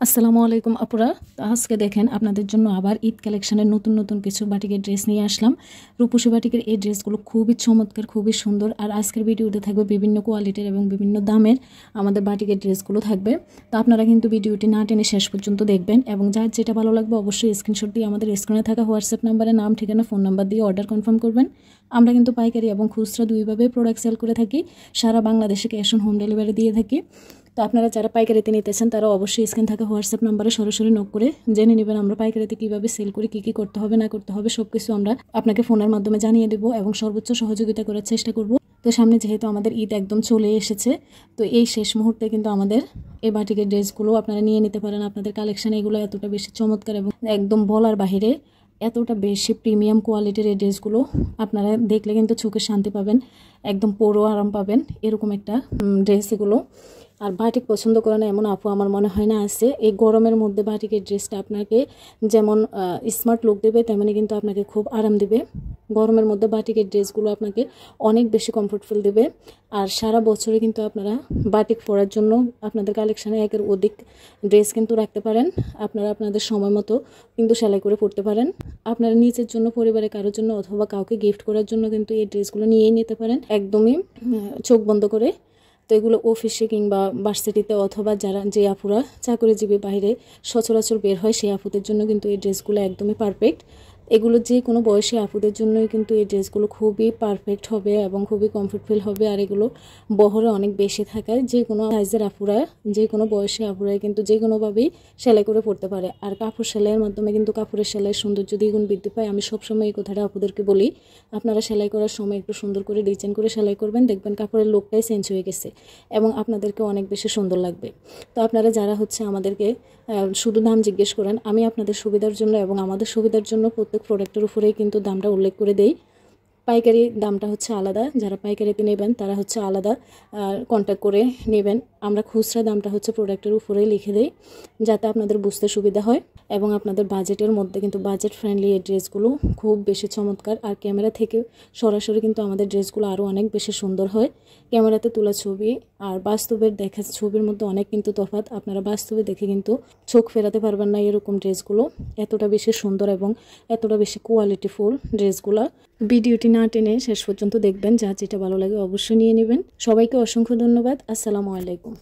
আসসালামু আলাইকুম আপুরা। তো আজকে দেখেন আপনাদের জন্য আবার ঈদ কালেকশনের নতুন নতুন কিছু বাটিকের ড্রেস নিয়ে আসলাম। রূপসী বাটিকের এই ড্রেসগুলো খুবই চমৎকার, খুবই সুন্দর। আর আজকের ভিডিওতে থাকবে বিভিন্ন কোয়ালিটির এবং বিভিন্ন দামের আমাদের বাটিকের ড্রেসগুলো থাকবে। তো আপনারা কিন্তু ভিডিওটি না টেনে শেষ পর্যন্ত দেখবেন এবং যার যেটা ভালো লাগবে অবশ্যই স্ক্রিনশট দিয়ে আমাদের স্ক্রিনে থাকা হোয়াটসঅ্যাপ নাম্বারে নাম, ঠিকানা, ফোন নাম্বার দিয়ে অর্ডার কনফার্ম করবেন। আমরা কিন্তু পাইকারি এবং খুচরা দুইভাবে প্রোডাক্ট সেল করে থাকি। সারা বাংলাদেশে ক্যাশ অন হোম ডেলিভারি দিয়ে থাকি। তো আপনারা যারা পাইকারিতে নিতেছেন তারা অবশ্যই স্ক্রিন থাকা হোয়াটসঅ্যাপ নাম্বারে সরাসরি নক করে জেনে নেবেন আমরা পাইকারিতে কীভাবে সেল করি, কী কী করতে হবে না করতে হবে সব কিছু আমরা আপনাকে ফোনের মাধ্যমে জানিয়ে দেবো এবং সর্বোচ্চ সহযোগিতা করার চেষ্টা করব। তো সামনে যেহেতু আমাদের ঈদ একদম চলে এসেছে, তো এই শেষ মুহূর্তে কিন্তু আমাদের এই বাটিকের ড্রেসগুলো আপনারা নিয়ে নিতে পারেন। আপনাদের কালেকশন এগুলো এতটা বেশি চমৎকার এবং একদম বলার বাহিরে এতটা বেশি প্রিমিয়াম কোয়ালিটির এই ড্রেসগুলো আপনারা দেখলে কিন্তু চোখে শান্তি পাবেন, একদম পরো আরাম পাবেন এরকম একটা ড্রেস এগুলো। আর বাটিক পছন্দ করে না এমন আপু আমার মনে হয় না আছে। এই গরমের মধ্যে বাটিকের ড্রেসটা আপনাকে যেমন স্মার্ট লুক দেবে তেমনি কিন্তু আপনাকে খুব আরাম দেবে। গরমের মধ্যে বাটিকের ড্রেসগুলো আপনাকে অনেক বেশি কমফোর্ট ফিল দেবে। আর সারা বছরে কিন্তু আপনারা বাটিক পরার জন্য আপনাদের কালেকশানে একের অধিক ড্রেস কিন্তু রাখতে পারেন। আপনারা আপনাদের সময় মতো কিন্তু সেলাই করে পরতে পারেন। আপনারা নিজের জন্য, পরিবারের কারোর জন্য অথবা কাউকে গিফট করার জন্য কিন্তু এই ড্রেসগুলো নিয়েই নিতে পারেন একদমই চোখ বন্ধ করে। তো এগুলো অফিসে কিংবা ভার্সিটিতে অথবা যারা যে আপুরা চাকরিজীবী বাইরে সচরাচর বের হয় সেই আপুদের জন্য কিন্তু এই ড্রেসগুলো একদমই পারফেক্ট। এগুলো যে কোনো বয়সী আপুদের জন্যই কিন্তু এই ড্রেসগুলো খুবই পারফেক্ট হবে এবং খুবই কমফোর্টেবল হবে। আর এগুলো বহরে অনেক বেশি থাকায় যে কোনো সাইজের আপুরা, যে কোনো বয়সী আপুরাই কিন্তু যে কোনোভাবেই সেলাই করে পড়তে পারে। আর কাপড় সেলাইয়ের মাধ্যমে কিন্তু কাপড়ের সেলাইয়ের সৌন্দর্য দ্বিগুণ বৃদ্ধি পায়। আমি সবসময় এই কথাটা আপুদেরকে বলি, আপনারা সেলাই করার সময় একটু সুন্দর করে ডিজাইন করে সেলাই করবেন, দেখবেন কাপড়ের লুকটাই চেঞ্জ হয়ে গেছে এবং আপনাদেরকে অনেক বেশি সুন্দর লাগবে। তো আপনারা যারা আমাদেরকে শুধু দাম জিজ্ঞেস করেন, আমি আপনাদের সুবিধার জন্য এবং আমাদের সুবিধার জন্য প্রত্যেক প্রোডাক্টের উপরেই কিন্তু দামটা উল্লেখ করে দেই। পাইকারি দামটা আলাদা, যারা পাইকারিতে নেবেন তারা আলাদা কন্ট্যাক্ট করে নেবেন। আমরা খুচরা দামটা প্রোডাক্টের উপরেই লিখে দেই যাতে আপনাদের বুঝতে সুবিধা হয় এবং আপনাদের বাজেটের মধ্যে কিন্তু বাজেট ফ্রেন্ডলি এই ড্রেসগুলো খুব বেশি চমৎকার। আর ক্যামেরা থেকে সরাসরি কিন্তু আমাদের ড্রেসগুলো আরও অনেক বেশি সুন্দর হয়। ক্যামেরাতে তোলা ছবি আর বাস্তবের দেখা ছবির মধ্যে অনেক কিন্তু তফাৎ। আপনারা বাস্তবে দেখে কিন্তু চোখ ফেরাতে পারবেন না এরকম ড্রেসগুলো এতটা বেশি সুন্দর এবং এতটা বেশি কোয়ালিটিফুল ড্রেসগুলো। ভিডিওটি না টেনে শেষ পর্যন্ত দেখবেন, যা যেটা ভালো লাগে অবশ্যই নিয়ে নেবেন। সবাইকে অসংখ্য ধন্যবাদ। আসসালামু আলাইকুম।